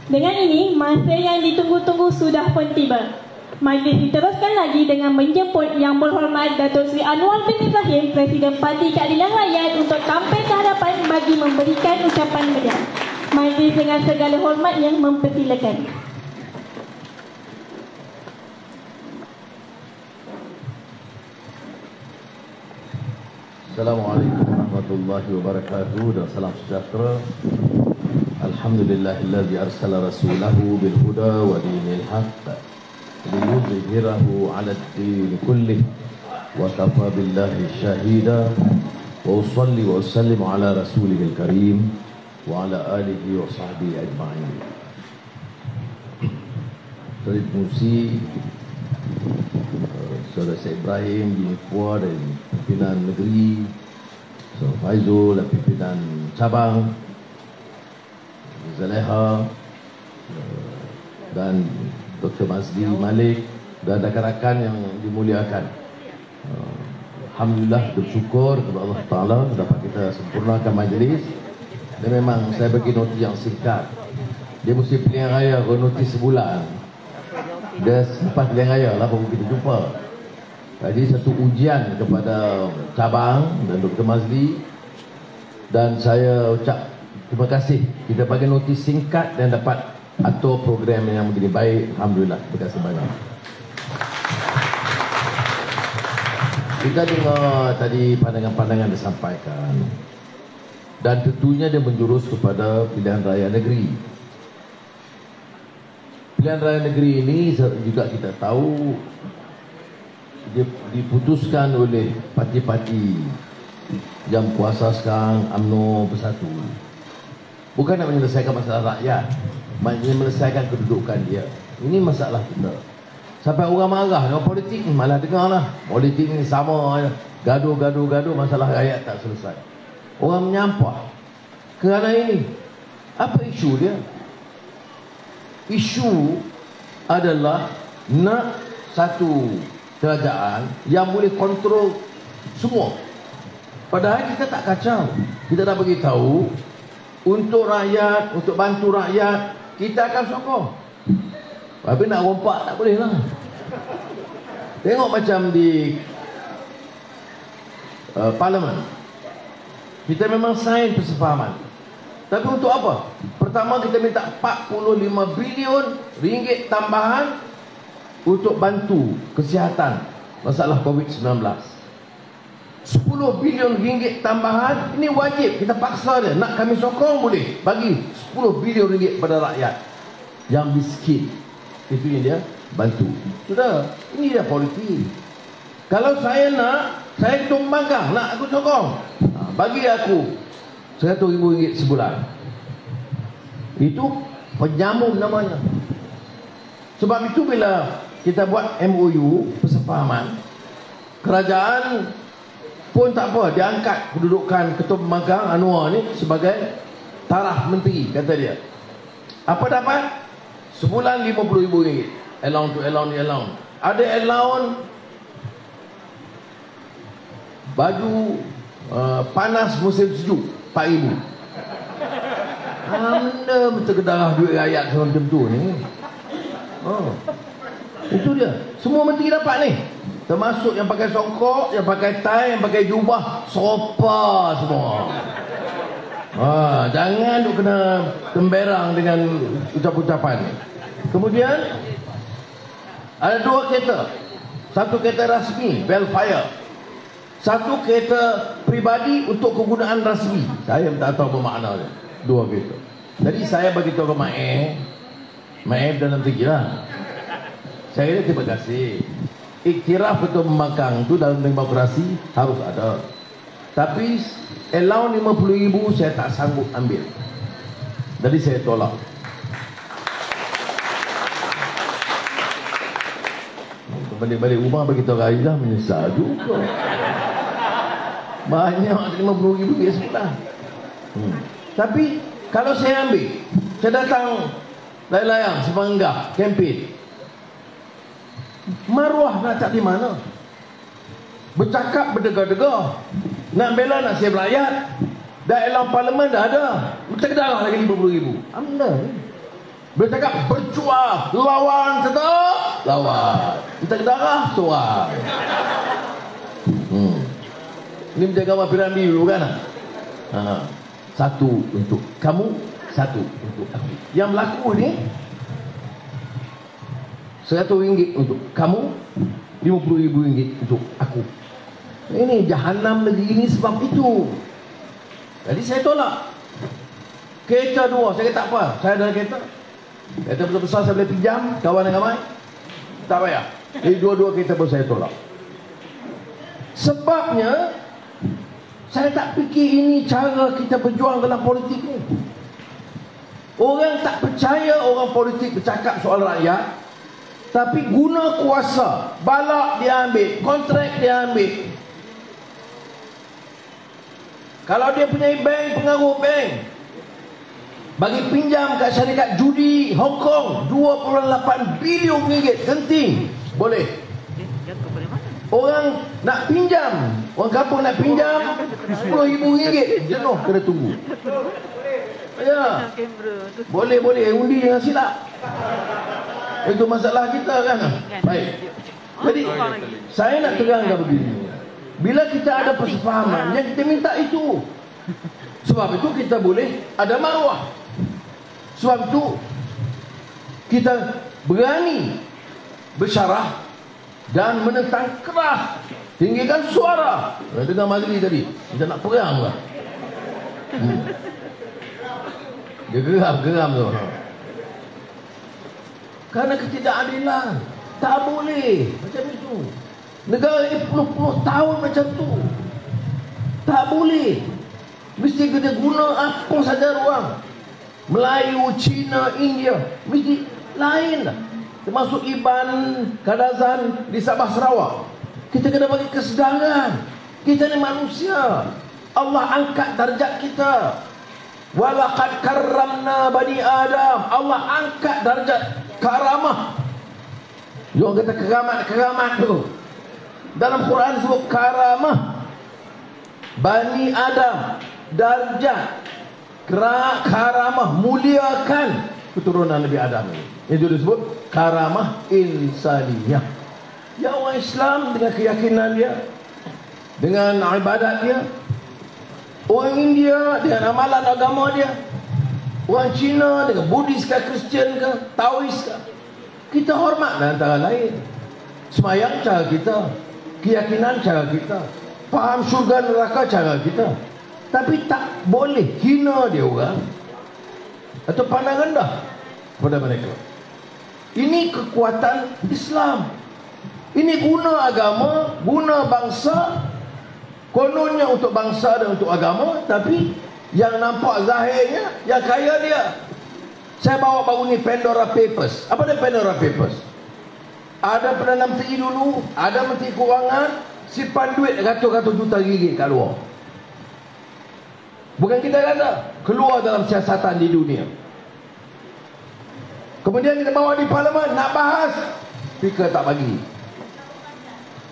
Dengan ini, masa yang ditunggu-tunggu sudah pun tiba. Majlis diteruskan lagi dengan menjemput Yang Berhormat Datuk Seri Anwar bin Ibrahim, Presiden Parti Keadilan Rakyat, untuk tampil ke hadapan bagi memberikan ucapan beliau. Majlis dengan segala hormatnya mempersilakan. Assalamualaikum warahmatullahi wabarakatuh dan salam sejahtera. Alhamdulillahilladzi arsala rasulahu bil huda wa dinil haqq liyudhhirahu 'ala ad-din kullih wa kafa billahi shahida wa usalli wa usallimu ala rasulihil karim wa ala alihi wa sahbihi ajma'in. Terima kasih Saudara Syed Ibrahim Bini Puan dan pimpinan negeri, Saudara Faizul dan pimpinan cabang, Zaleha dan Dr. Mazli Malik dan rakan-rakan yang dimuliakan. Alhamdulillah, bersyukur kepada Allah Ta'ala dapat kita sempurnakan majlis. Dan memang saya bagi noti yang singkat. Dia mesti pilihan raya ke noti sebulan. Dia selepas pilihan raya lah baru kita jumpa. Jadi satu ujian kepada cabang dan Dr. Mazli. Dan saya ucap terima kasih. Kita bagi notis singkat dan dapat atur program yang begini baik. Alhamdulillah. Terima kasih banyak. Kita dengar tadi pandangan-pandangan disampaikan. Dan tentunya dia menjurus kepada pilihan raya negeri. Pilihan raya negeri ini juga kita tahu dia diputuskan oleh parti-parti yang kuasa sekarang, UMNO Bersatu. Bukan nak menyelesaikan masalah rakyat, menyelesaikan kedudukan dia. Ini masalah kita. Sampai orang marah, orang politik malah dengar lah. Politik ni sama, gaduh, masalah rakyat tak selesai. Orang menyampah kerana ini. Apa isu dia? Isu adalah nak satu kerajaan yang boleh kontrol semua. Padahal kita tak kacau. Kita dah beritahu untuk rakyat, untuk bantu rakyat, kita akan sokong. Tapi nak rompak tak boleh lah. Tengok macam di Parlimen. Kita memang sign persefahaman. Tapi untuk apa? Pertama kita minta 45 bilion ringgit tambahan untuk bantu kesihatan masalah COVID-19. 10 bilion ringgit tambahan, ini wajib, kita paksa dia. Nak kami sokong boleh, bagi 10 bilion ringgit pada rakyat yang miskin. Itu yang dia bantu. Sudah, ini dia politik. Kalau saya nak, saya tumbangkan, nak aku sokong, bagi aku 100,000 ringgit sebulan. Itu penyambung namanya. Sebab itu bila kita buat MOU, persefahaman, kerajaan pun tak apa, dia angkat kedudukan Ketua Pemanggang Anwar ni sebagai taraf menteri, kata dia. Apa dapat? Sebulan 50,000 ringgit. Allowance to allowance. Ada allowance baju panas musim sejuk 4,000. Anda betul kedarah duit rakyat macam tu ni. Itu dia. Semua menteri dapat ni. Termasuk yang pakai songkok, yang pakai tie, yang pakai jubah, sopa semua. Jangan duk kena temberang dengan ucap-ucapan. Kemudian ada 2 kereta. Satu kereta rasmi, Belfire. Satu kereta pribadi untuk kegunaan rasmi. Saya tak tahu apa makna dia. 2 kereta. Jadi saya bagi tahu ke Maef dalam tinggi lah. Saya kata terima kasih. Iktiraf Ketua Pemanggang tu dalam demokrasi harus ada. Tapi allowance 50,000 saya tak sanggup ambil. Jadi saya tolak. Balik-balik rumah bagi tahu Raizah menyesal juga. Banyak 50,000 sebulan. Tapi kalau saya ambil, saya datang layang-layang Semanggah kempen, maruah nak tak di mana? Bercakap berdegar-degar, nak bela nak siap rakyat. Dah elang parlimen dah ada, bercakap lagi 50,000. Anda ni Bila cakap berjuang, lawan tetap lawan. Kita darah soal. Ini menjaga gambar piramid dulu kan? Satu untuk kamu, satu untuk aku. Yang berlaku ni RM100 untuk kamu, RM50,000 untuk aku. Ini jahanam negeri ini sebab itu. Jadi saya tolak. Kereta dua, saya kata tak apa, saya ada kereta. Kereta besar-besar saya boleh pinjam, kawan yang ramai. Tak payah. Jadi dua-dua kereta pun saya tolak. Sebabnya saya tak fikir ini cara kita berjuang dalam politik ni. Orang tak percaya orang politik bercakap soal rakyat, tapi guna kuasa, balak dia ambil, kontrak dia ambil. Kalau dia punya bank, pengaruh bank, bagi pinjam kat syarikat judi Hong Kong RM2.8 bilion, genting, boleh. Orang nak pinjam, orang kampung nak pinjam RM10,000, jenuh kena tunggu. Ya, boleh undi jangan silap. Itu masalah kita kan. Baik. Jadi saya nak terangkan begini. Bila kita ada persefahaman, yang kita minta itu. Sebab itu kita boleh ada maruah. Sebab itu kita berani bersyarah dan menentang keras, tinggikan suara. Dengar Mazli tadi, kita nak perang lah. Dia geram tu. Kerana ketidakadilan, tak boleh macam itu. Negara ini puluh-puluh tahun macam tu, tak boleh. Mesti kena guna apa saja ruang. Melayu, Cina, India, mesti lain lah. Termasuk Iban, Kadazan di Sabah Sarawak. Kita kena bagi kesedaran. Kita ni manusia. Allah angkat darjat kita. Walaqad karramna bani Adam. Allah angkat darjat karamah. Jangan kata keramat tu. Dalam Quran sebut karamah. Bani Adam, darjat, karamah, muliakan keturunan Nabi Adam ini. Itu disebut karamah insaniyah. Ya, orang Islam dengan keyakinan dia, dengan ibadat dia. Orang India dengan amalan agama dia. Orang Cina dengan Buddhis ke, Kristian ke, Taois ke. Kita hormat antara lain. Semayang cara kita, keyakinan cara kita, faham syurga neraka cara kita. Tapi tak boleh hina dia orang atau pandang rendah kepada mereka. Ini kekuatan Islam. Ini guna agama, guna bangsa. Kononnya untuk bangsa dan untuk agama, tapi yang nampak zahirnya yang kaya dia. Saya bawa baru ni Pandora Papers. Apa dia Pandora Papers? Ada Perdana Menteri dulu, ada Menteri Kewangan, simpan duit ratus-ratus juta ringgit kat luar. Bukan kita kata, keluar dalam siasatan di dunia. Kemudian kita bawa di parlimen, nak bahas, speaker tak bagi.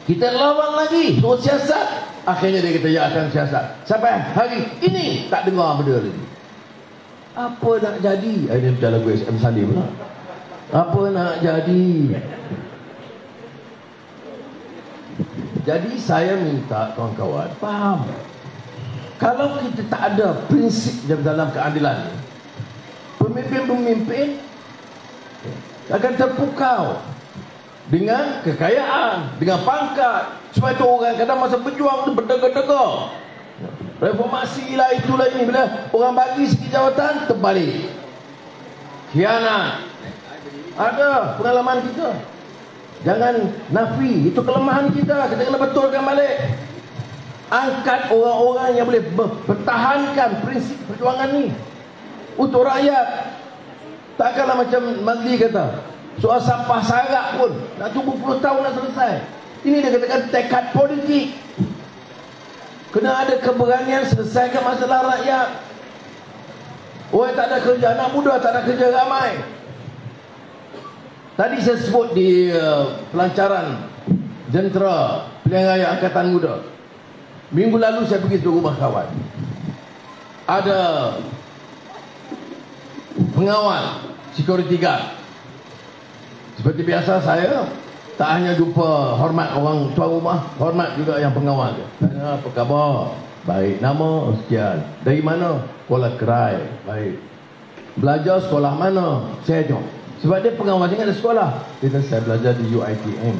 Kita lawan lagi, suruh siasat. Akhirnya dia kata, ya akan siasat. Sampai hari ini tak dengar benda lagi. Apa nak jadi? Ini macam lagu SM Salim lah. Apa nak jadi? Jadi saya minta kawan-kawan faham. Kalau kita tak ada prinsip dalam keadilan, pemimpin-pemimpin akan terpukau dengan kekayaan, dengan pangkat. Sebab itu orang kadang masa berjuang tu berdega-dega. Reformasi lah, itulah ini. Bila orang bagi sikit jawatan, terbalik. Khianat. Ada pengalaman kita. Jangan nafi, itu kelemahan kita. Kita kena betulkan balik. Angkat orang-orang yang boleh pertahankan prinsip perjuangan ni untuk rakyat. Takkanlah macam Mazli kata, soal sampah sarak pun nak tunggu puluh tahun nak selesai. Ini dia katakan tekad politik. Kena ada keberanian selesaikan masalah rakyat. Orang tak ada kerja, anak muda tak ada kerja ramai. Tadi saya sebut di pelancaran jentera pilihan raya Angkatan Muda. Minggu lalu saya pergi ke rumah kawan. Ada pengawal security guard. Seperti biasa saya tak hanya jumpa hormat orang tuan rumah, hormat juga yang pengawal dia. Tanya apa khabar? Baik, nama sekian. Dari mana? Kuala Kerai. Baik. Belajar sekolah mana? Saya jawab. Sebab dia pengawal, dia ada sekolah. Dia kata saya belajar di UiTM.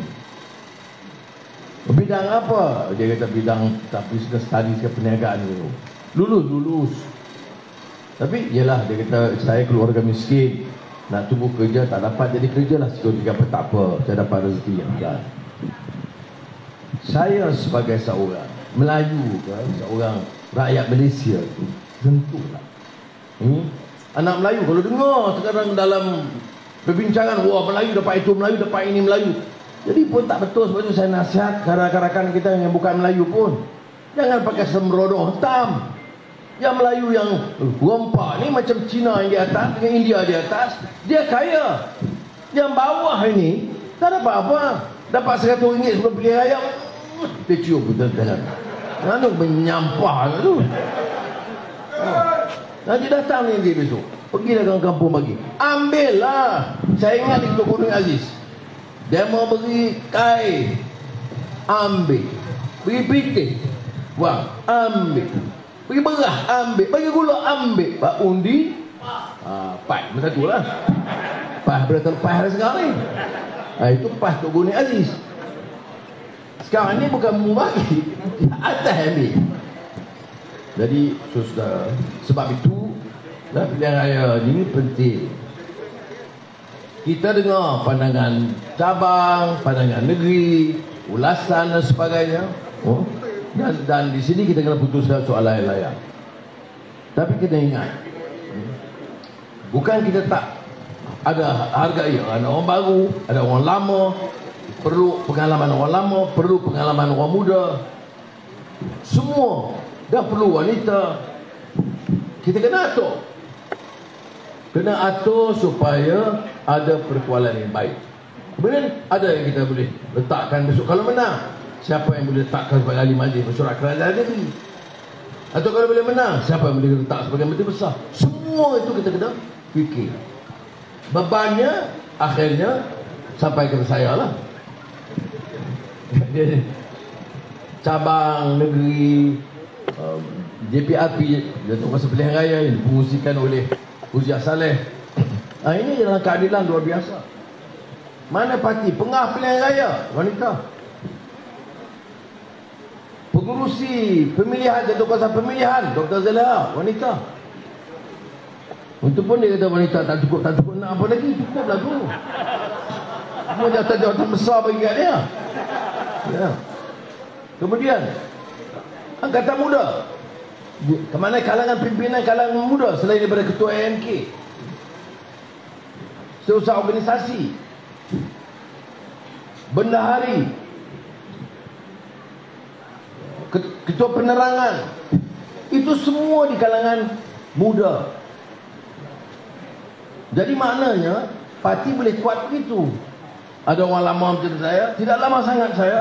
Bidang apa? Dia kata bidang business studies ke perniagaan dulu. Lulus. Tapi yelah, dia kata saya keluarga miskin, nak tunggu kerja tak dapat, jadi kerja lah security guard. Tak apa, saya dapat rezeki yang halal. Saya sebagai seorang Melayu ke, seorang rakyat Malaysia tu, tentulah anak Melayu kalau dengar sekarang dalam perbincangan, wah Melayu dapat itu, Melayu dapat ini, Melayu, jadi pun tak betul. Sebab itu saya nasihat rakan-rakan kita yang bukan Melayu pun, jangan pakai sembrono hitam. Yang Melayu yang rompak ni macam Cina yang di atas dengan India di atas, dia kaya. Yang bawah ini tak dapat apa, dapat RM100 sebelum pilih raya, dia cium betul-betul. Lalu menyampah tu. Nanti datang ni dia besok, pergilah ke kampung bagi, ambillah. Saya ingat di Gunung Aziz, dia mau beri kain, ambil. Beri pitih, wang, ambil. Bagi beras, ambil. Bagi gula, ambil. Pak undi, pas macam tu lah. Pas berapa pas dah sekarang ni. Itu pas Tok Gunung Aziz. Sekarang ni bukan mu bagi, atas ambil. Jadi sudah, sebab itu pilihan raya ini penting. Kita dengar pandangan cabang, pandangan negeri, ulasan dan sebagainya. Dan di sini kita kena putuskan soal lain-lain. Tapi kita ingat, bukan kita tak ada hargai. Ada orang baru, ada orang lama, perlu pengalaman orang lama, perlu pengalaman orang muda. Semua dah perlu wanita. Kita kena atur. Kena atur supaya ada perkualan yang baik. Kemudian ada yang kita boleh letakkan besok kalau menang. Siapa yang boleh letakkan sebagai ahli majlis mesyuarat kerajaan negeri? Atau kalau boleh menang, siapa yang boleh letak sebagai menteri besar? Semua itu kita kena fikir. Bebannya akhirnya sampai ke saya lah. Cabang negeri, JPRP, Jatuh Kuasa Pilihan Raya yang dipengusikan oleh Uziah Saleh. Ini adalah keadilan luar biasa. Mana parti pengah pilihan raya? Wanita. Pengurusi pemilihan, Jatuh Kuasa Pemilihan, Dr. Zaleha, wanita. Untuk pun dia kata wanita tak cukup, nak apa lagi? Cukup lah tu. Semua jawatan besar bagi kat dia. Ya. Kemudian angkatan muda. Kemana kalangan pimpinan kalangan muda selain daripada ketua AMK? Seusaha organisasi, bendahari, ketua penerangan, itu semua di kalangan muda. Jadi maknanya parti boleh kuat begitu. Ada orang lama macam saya, tidak lama sangat saya,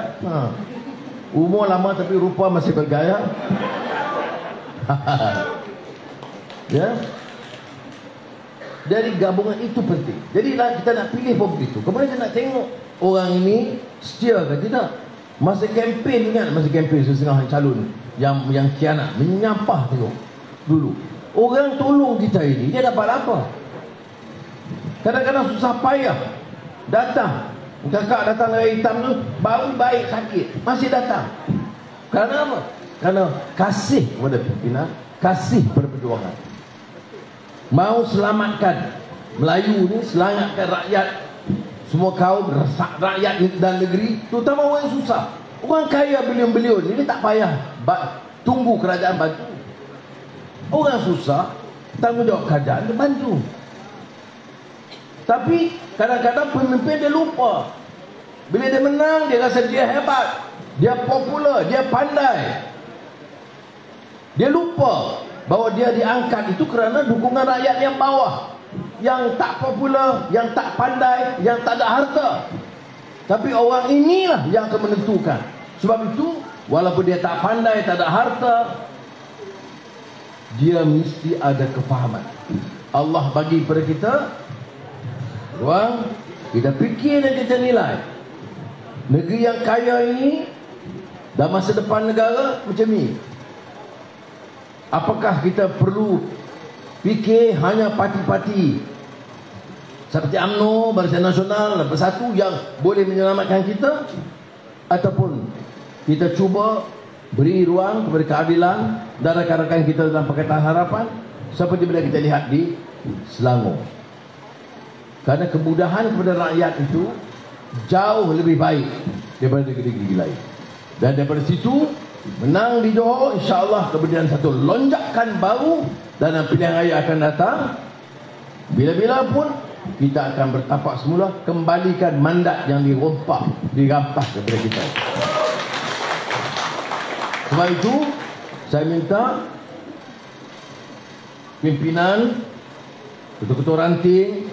umur lama tapi rupa masih bergaya. Ya. Dari gabungan itu penting. Jadi kita nak pilih pun begitu. Kemudian kita nak tengok orang ini setia ke tidak. Masa kempen, ingat masa kempen setengah calon yang kianat menyampah tengok dulu. Orang tolong kita ini, dia dapat apa? Kadang-kadang susah payah datang. Kakak datang dengan hitam tu baru baik sakit, masih datang. Kerana apa? Kerana kasih kepada pimpinan, kasih kepada perjuangan. Mau selamatkan Melayu ni, selamatkan rakyat, semua kaum, rakyat dan negeri, terutama orang yang susah. Orang kaya bilion-bilion ini tak payah tunggu kerajaan bantu. Orang susah, tanggungjawab kerajaan dia bantu. Tapi kadang-kadang pemimpin dia lupa. Bila dia menang, dia rasa dia hebat, dia popular, dia pandai. Dia lupa bahawa dia diangkat itu kerana dukungan rakyat yang bawah, yang tak popular, yang tak pandai, yang tak ada harta. Tapi orang inilah yang akan menentukan. Sebab itu, walaupun dia tak pandai, tak ada harta, dia mesti ada kefahaman. Allah bagi kepada kita Ruang, kita fikir dan kita nilai. Negeri yang kaya ini dan masa depan negara macam ni. Apakah kita perlu fikir hanya parti-parti seperti UMNO, Barisan Nasional dan Bersatu yang boleh menyelamatkan kita, ataupun kita cuba beri ruang kepada keadilan dan rakan-rakan kita dalam Pakatan Harapan seperti bila kita lihat di Selangor. Kerana kemudahan kepada rakyat itu jauh lebih baik daripada negeri-negeri lain. Dan daripada situ menang di Johor, insya-Allah kemudian satu lonjakan baru dalam pilihan raya akan datang. Bila-bila pun kita akan bertapak semula, kembalikan mandat yang dirampas kepada kita. Sebab itu saya minta pimpinan, ketua-ketua ranting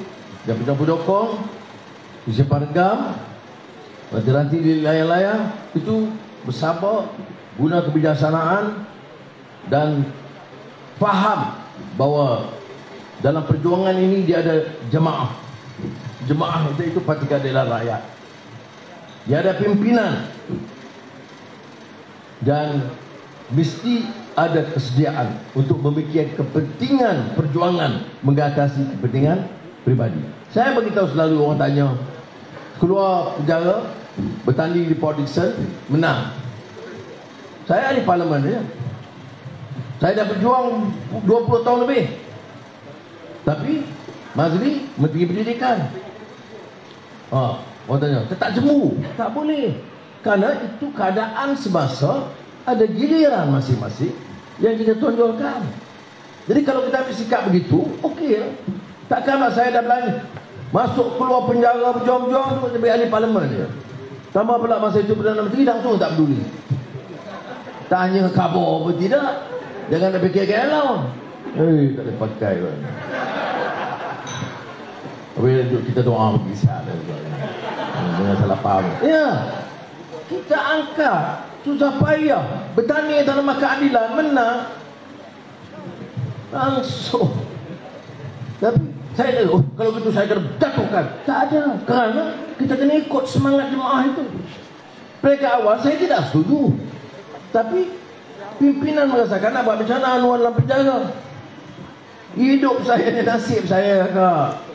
dan pendukung di Separgam, ranting-ranting di layar-layar itu bersabar, guna kebijaksanaan dan faham bahawa dalam perjuangan ini dia ada jemaah. Jemaah itu Parti Keadilan Rakyat. Dia ada pimpinan dan mesti ada kesediaan untuk memikirkan kepentingan perjuangan mengatasi kepentingan pribadi. Saya beritahu selalu, orang tanya, keluar penjara, bertanding di Port Dickson, menang. Saya ahli parlimen saja. Saya dah berjuang 20 tahun lebih. Tapi Mazli Menteri Pendidikan. Orang tanya, tak cemburu? Tak boleh. Kerana itu keadaan semasa, ada giliran masing-masing yang kita tonjolkan. Jadi kalau kita ambil sikap begitu, okey. Takkanlah saya dah berani masuk keluar penjara berjuang-juang untuk jadi ahli parlimen je. Tambah pula masa itu Perdana Menteri langsung tak peduli. Tanya khabar apa tidak, jangan nak fikir lawan. Tak boleh pakai pun. Habis kita doa berkisah. Jangan salah faham. Ya, kita angkat, susah payah, bertanding dalam keadilan, menang langsung. Tapi saya kata, kalau begitu saya kena jatuhkan. Tak ada, kerana kita kena ikut semangat jemaah itu. Mereka awal saya tidak setuju, tapi pimpinan merasakan nak buat macam mana Anwar dalam penjara. Hidup saya ni, nasib saya kak.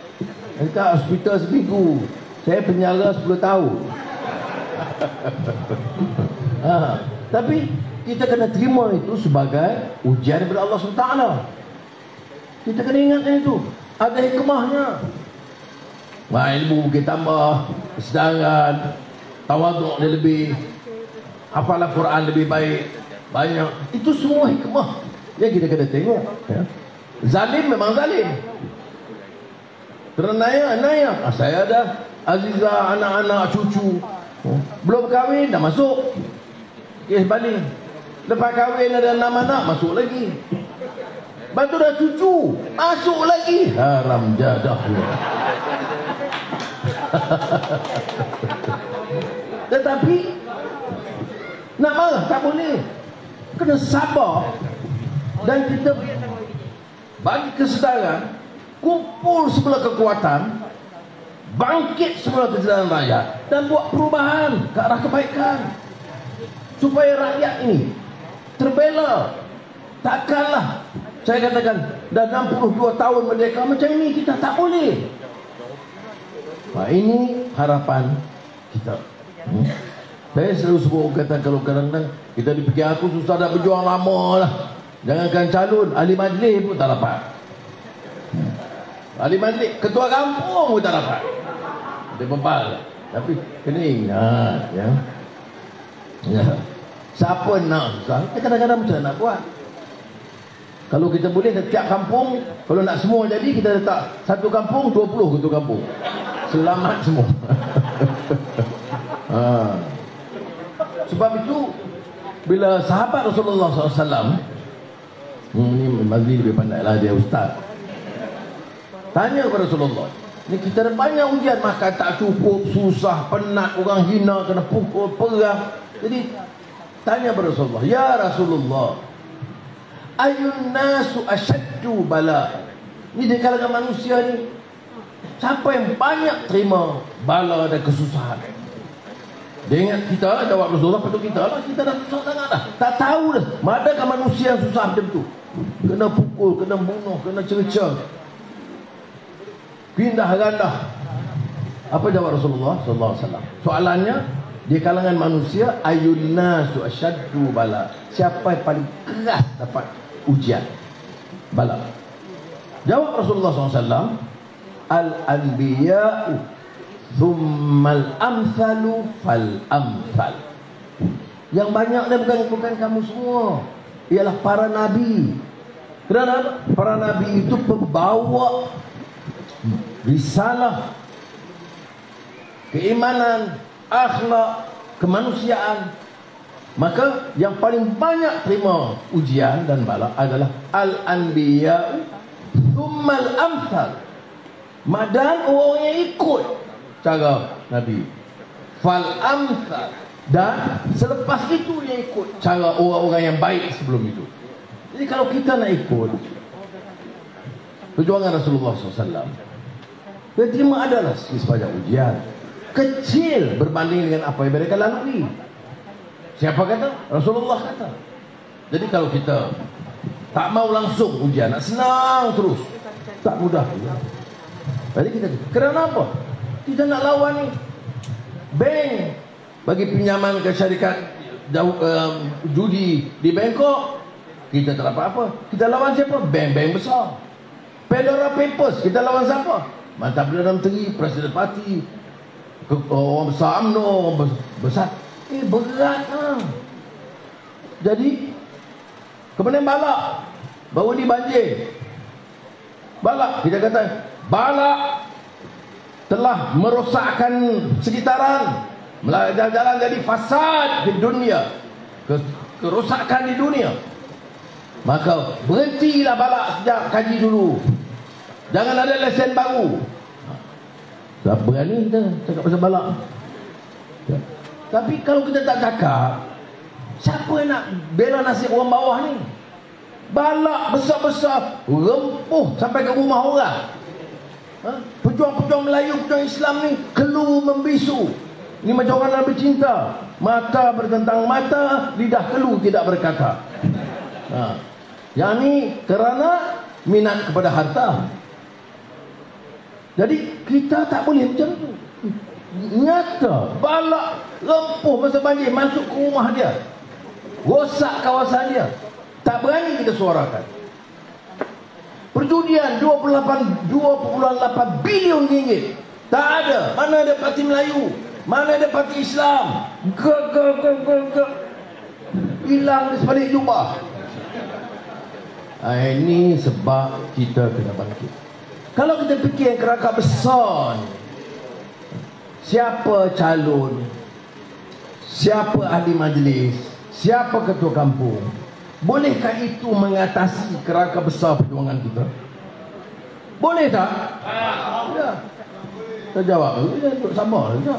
Dekat hospital seminggu, saya penjara 10 tahun. Tapi kita kena terima itu sebagai ujian daripada Allah SWT. Kita kena ingatkan itu, ada hikmahnya. Ilmu kita tambah, kesedaran, tawaduk dia lebih, hafalan Quran lebih baik, banyak. Itu semua hikmah yang kita kena tengok, ya. Zalim memang zalim, Naya, saya ada Aziza, anak-anak, cucu, belum kahwin dah masuk kes baling. Lepas kahwin ada 6 anak, masuk lagi. Lepas tu dah cucu, masuk lagi. Haram jadah. Tetapi nak marah tak boleh, kena sabar. Dan kita bagi kesedaran, kumpul semula kekuatan, bangkit semula kesedaran rakyat dan buat perubahan ke arah kebaikan supaya rakyat ini terbela. Takkanlah saya katakan dah 62 tahun merdeka macam ini, kita tak boleh. Ini harapan kita. Saya selalu sebut kata, kalau kadang-kadang kita dipikir aku susah dah berjuang lama lah, jangankan calon, ahli majlis pun tak dapat. Ahli majlis, ketua kampung pun tak dapat. Dia bebal. Tapi kena ingat, ya. Siapa nak susah, kita kadang-kadang macam nak buat. Kalau kita boleh setiap kampung, kalau nak semua jadi, kita letak satu kampung 20 ketua kampung, selamat semua. Sebab itu bila sahabat Rasulullah SAW, ini Mazli lebih pandai lah, dia ustaz, tanya kepada Rasulullah, ni kita ada banyak ujian, makan tak cukup, susah, penat, orang hina, kena pukul, perang. Jadi tanya kepada Rasulullah, ya Rasulullah, ayun nasu asyaddu bala. Ni di kalangan manusia ni, Siapa yang banyak terima bala dan kesusahan? Dia ingat kita lah, jawab Rasulullah, patut kita lah. Kita dah susah sangat dah. Tak tahu dah. Manakah manusia yang susah macam tu? Kena pukul, kena bunuh, kena cerca, pindah randah. Apa jawab Rasulullah SAW? Soalannya, di kalangan manusia, ayun nasu asyaddu bala. Siapa yang paling keras dapat ujian? Bala. Jawab Rasulullah SAW, al-anbiya'u thummal amsalu fal amsal. Yang banyak ni bukan kamu semua, ialah para nabi. Kerana para nabi itu pembawa risalah, keimanan, akhlak, kemanusiaan. Maka yang paling banyak terima ujian dan bala adalah al-anbiya'u thummal amsal. Madan orang yang ikut cara Nabi, fal amsal, dan selepas itu yang ikut cara orang-orang yang baik sebelum itu. Jadi kalau kita nak ikut perjuangan Rasulullah SAW, dia terima adalah sebanyak ujian kecil berbanding dengan apa yang mereka lalui. Siapa kata? Rasulullah kata. Jadi kalau kita tak mau langsung ujian, nak senang terus, tak mudah. Jadi kita, kerana apa? Kita nak lawan ni bank bagi pinjaman ke syarikat judi di Bangkok. Kita tak dapat apa. Kita lawan siapa? Bank-bank besar. Pandora Papers, kita lawan siapa? Mantan Perdana Menteri, Presiden Parti, orang besar UMNO, orang besar. Berat lah. Jadi kemudian balak, baru ni banjir. Balak, kita kata balak telah merosakkan sekitaran, jalan-jalan jadi fasad di dunia, kerosakan di dunia. Maka berhentilah balak sejak kaji dulu. Jangan ada lesen baru. Tak berani kita cakap pasal balak. Tapi kalau kita tak cakap, siapa yang nak bela nasib orang bawah ni? Balak besar-besar, rempuh sampai ke rumah orang. Pejuang-pejuang Melayu, pejuang Islam ni keluh membisu. Ini macam orang dalam bercinta, mata bertentang mata, lidah keluh tidak berkata. Yang ni kerana minat kepada harta. Jadi kita tak boleh macam tu. Nyata balak rempuh masa banjir masuk ke rumah dia, rosak kawasan dia, tak berani kita suarakan. Perjudian 2.8 bilion ringgit, tak ada. Mana ada parti Melayu, mana ada parti Islam, hilang di sebalik jubah. Ini sebab kita kena bangkit. Kalau kita fikir kerangka besar ni, siapa calon, siapa ahli majlis, siapa ketua kampung, bolehkah itu mengatasi kerangka besar perjuangan kita? Boleh tak? Ya. Kita jawab, ya, untuk sama juga.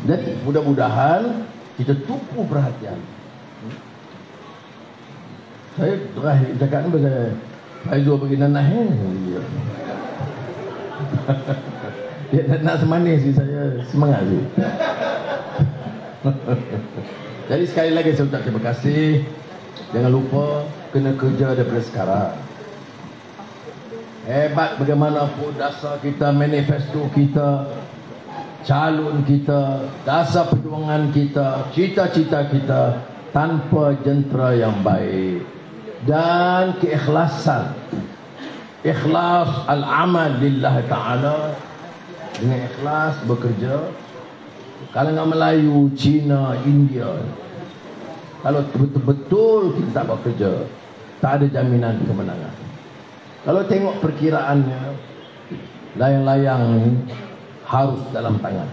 Jadi mudah-mudahan kita tumpu perhatian. Saya terakhir cakap ni pasal Aizul bagi nanah dia nak semanis ni, saya semangat tu. Jadi sekali lagi saya ucap terima kasih. Jangan lupa kena kerja daripada sekarang. Hebat bagaimanapun dasar kita, manifesto kita, calon kita, dasar perjuangan kita, cita-cita kita, tanpa jentera yang baik dan keikhlasan, ikhlas al-amal lillahi ta'ala, dengan ikhlas bekerja. Kalangan Melayu, Cina, India, kalau betul-betul kita tak bekerja, tak ada jaminan kemenangan. Kalau tengok perkiraannya, layang-layang ni harus dalam tangan,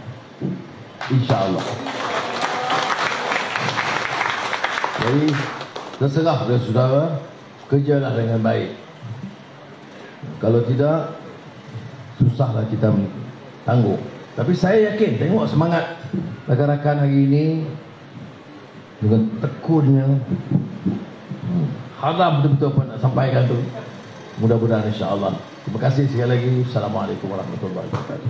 InsyaAllah. Jadi terserah kepada saudara, kerjalah dengan baik. Kalau tidak, susahlah kita tanggung. Tapi saya yakin, tengok semangat rakan-rakan hari ini dengan tekunnya, harap betul-betul apa nak sampaikan tu. Mudah-mudahan insya-Allah Terima kasih sekali lagi. Assalamualaikum warahmatullahi wabarakatuh.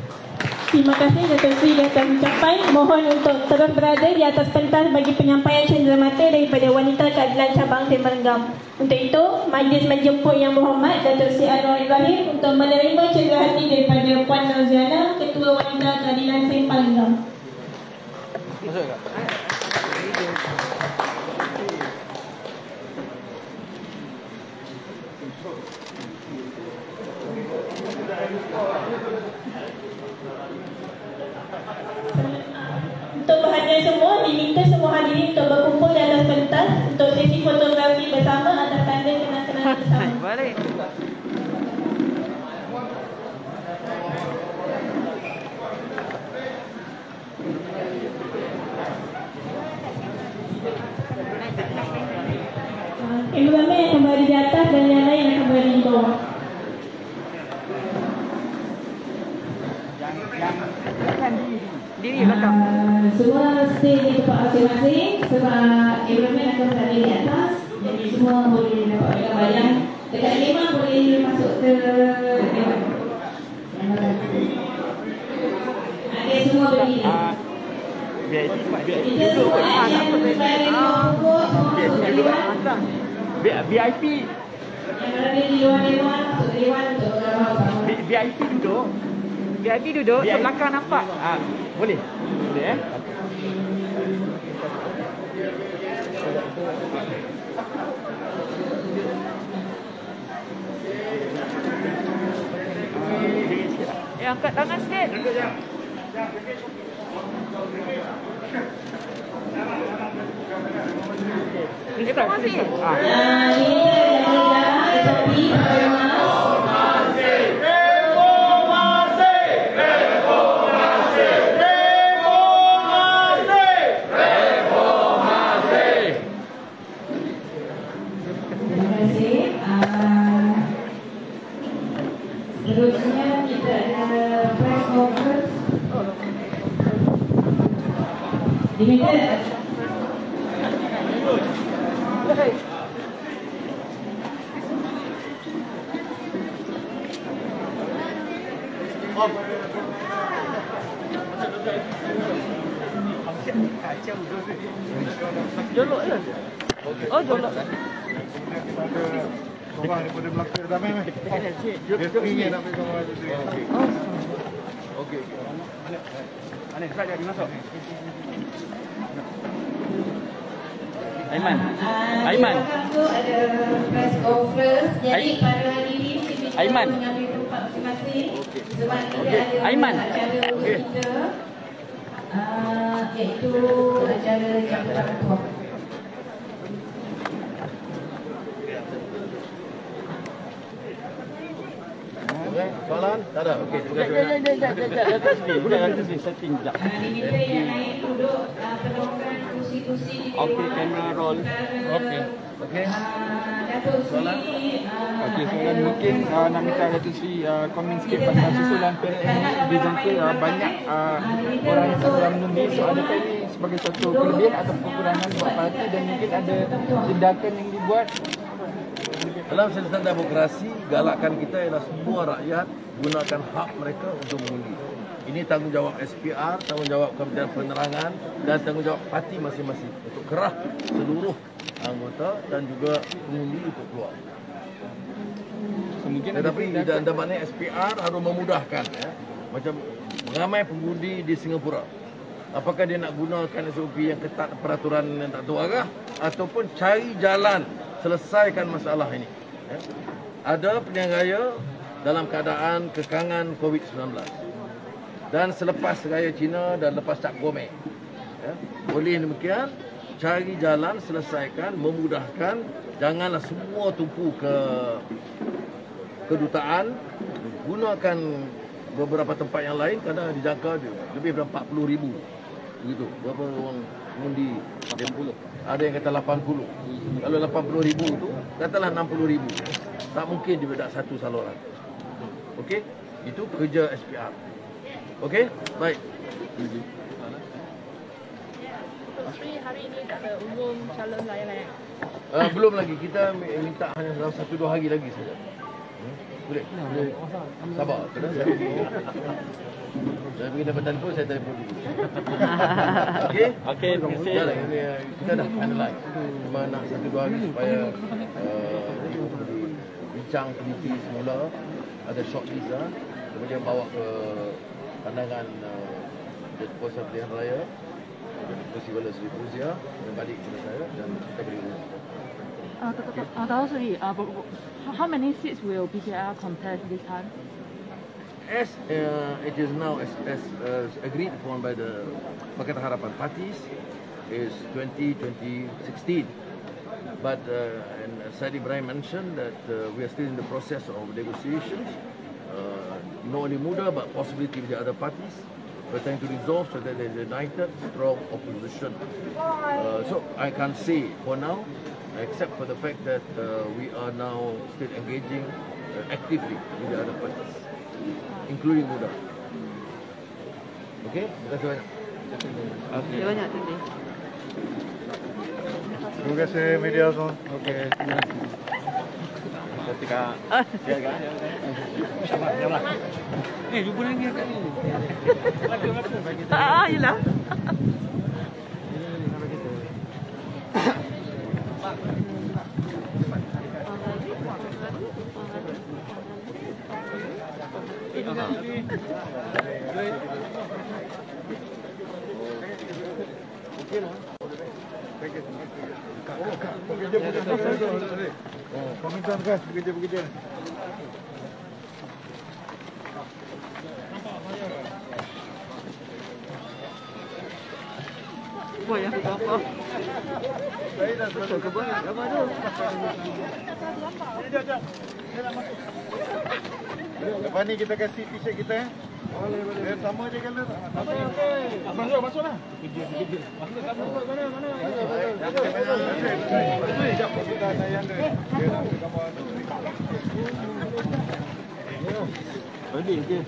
Terima kasih Datuk Seri Dr. Ucapan. Mohon untuk terus berada di atas pentas bagi penyampaian cenderamata daripada Wanita Keadilan Cabang Temenggam. Untuk itu, majlis menjemput Yang Berhormat Datuk Seri Anwar Ibrahim untuk menerima cenderahati daripada Puan Norziana, Ketua Wanita Keadilan Temenggam. Untuk perhatian semua, diminta semua hadirin untuk berkumpul di atas pentas untuk sesi fotografi bersama atas tanda kenang-kenangan bersama. Balik. Kameramen yang akan berada di atas dan yang lain yang akan berada di bawah. Diri belakang. Semua stay di tempat masing-masing sebab kameramen akan berada di atas. Jadi semua boleh dapat gambar yang dekat lima boleh masuk ke dewan. Ada semua berdiri. Kita semua yang berada di bawah pokok masuk ke dewan. VIP. Yang berada di luar dewan masuk ke dewan untuk gambar bersama. VIP duduk. VIP duduk, kat belakang nampak. Boleh? Boleh angkat tangan sikit. Terima kasih. Seterusnya kita ada press conference. Diminta Jolok je. Oh, jolok. Korang daripada belakang dah main. Dia pingin nak pergi kamera tu. Okey. Mana cepat dia masuk. Aiman. Aiman. Itu ada press conference. Jadi para hadirin kita Aiman. mengambil tempat masing-masing. Sebab kita ada Aiman. acara untuk kita, iaitu acara yang berlaku. Soalan? Tak ada. Okey, terima kasih. Budak setting sekejap. Diminta yang lain duduk penongkan kursi-kursi di dewan. Okey, camera roll. Okey. Okey. Datuk Seri Okey, soalan mungkin nak minta Datuk Seri komen sikit pasal susulan PLN ini. Dijangka banyak orang yang sedang menunggu. So adakah ini sebagai satu kelebihan atau kekurangan buat parti dan mungkin ada tindakan yang dibuat? Dalam sistem demokrasi, galakan kita ialah semua rakyat gunakan hak mereka untuk mengundi. Ini tanggungjawab SPR, tanggungjawab Kementerian Penerangan dan tanggungjawab parti masing-masing untuk kerah seluruh anggota dan juga pengundi untuk keluar. So, mungkin Tetapi di dalam mana SPR harus memudahkan, macam ramai pengundi di Singapura. Apakah dia nak gunakan SOP yang ketat, peraturan yang tak tahu arah, ataupun cari jalan selesaikan masalah ini. Ada pilihan raya dalam keadaan kekangan COVID-19 dan selepas raya Cina dan lepas Cap Gome. Oleh demikian, cari jalan selesaikan, memudahkan, janganlah semua tumpu ke kedutaan, gunakan beberapa tempat yang lain kerana dijangka lebih daripada 40,000 begitu. Berapa orang mengundi? 80. Ada yang kata 80. Kalau 80,000 tu, katalah 60,000. Tak mungkin dibedak satu saluran. Okey? Itu kerja SPR. Okey? Baik. Tapi hari ini tak ada umum calon lain-lain. Belum lagi. Kita minta hanya dalam 1-2 hari lagi saja. Boleh. Sabar. Saya pergi dapat telefon, saya telefon dulu. Okey? Okey, terima kasih. Dah lah, ini, kita dah finalize. Cuma nak 1-2 hari supaya bincang teliti semula, ada shortlist lah. Kemudian bawa ke pandangan Kuasa Pilihan Raya, Festival Seri Puzia, dan balik kepada saya dan kita beri rumah. Dato' Sri, how many seats will PKR contest this time? As it is now as agreed upon by the Pakatan Harapan parties is 2016. But and Said Ibrahim mentioned that we are still in the process of negotiations. Not only Muda but possibility with the other parties. We're trying to resolve so that there is a united, strong opposition. So I can't say for now, except for the fact that we are now still engaging actively with the other parties, including Muda. Okay? Terima kasih banyak. Terima banyak, Titi. Terima kasih media semua. Okey. Ketika jumpa lagi kat ni. Yelah. Komentar kan bekerja. Boleh aku apa? Saya dah Betul ke boleh? Apa tu? Lepas ni kita kasih t-shirt kita eh. Boleh. Sama je kan tu. Masuklah. Sekejap kita tayang dia. Boleh je.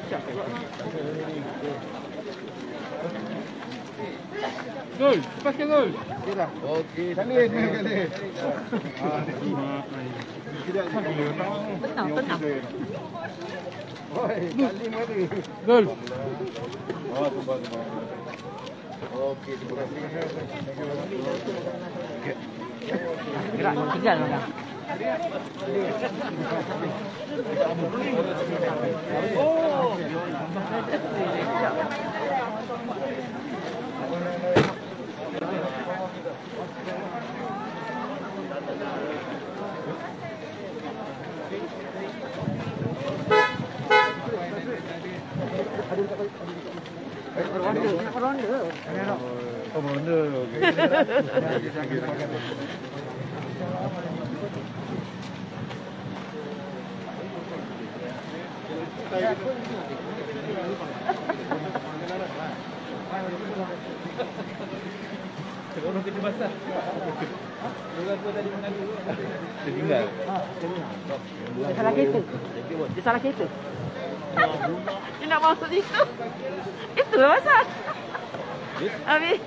Gol, lepaskan gol. Okey dah. Okey. Kali. Tidak gila tahu. Tenang. Oi, kali mari. Gol. Oh, tu bagus. Okey, terima kasih. Gerak, tinggal orang. Ronda. Oh, ronda. Orang kerja basah. Orang tua tadi mana dulu? Dia tinggal. Dia salah kereta. Dia nak masuk situ. Itulah pasal. Habis.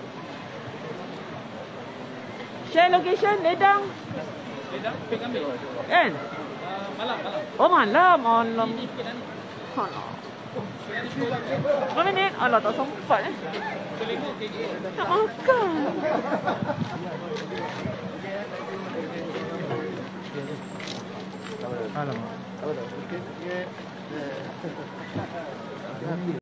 Share location, Ledang. Ledang, pergi ambil. Kan? Malam. Oh malam. Alam. Berapa minit? Alah tak sempat eh. Nak makan. Alamak.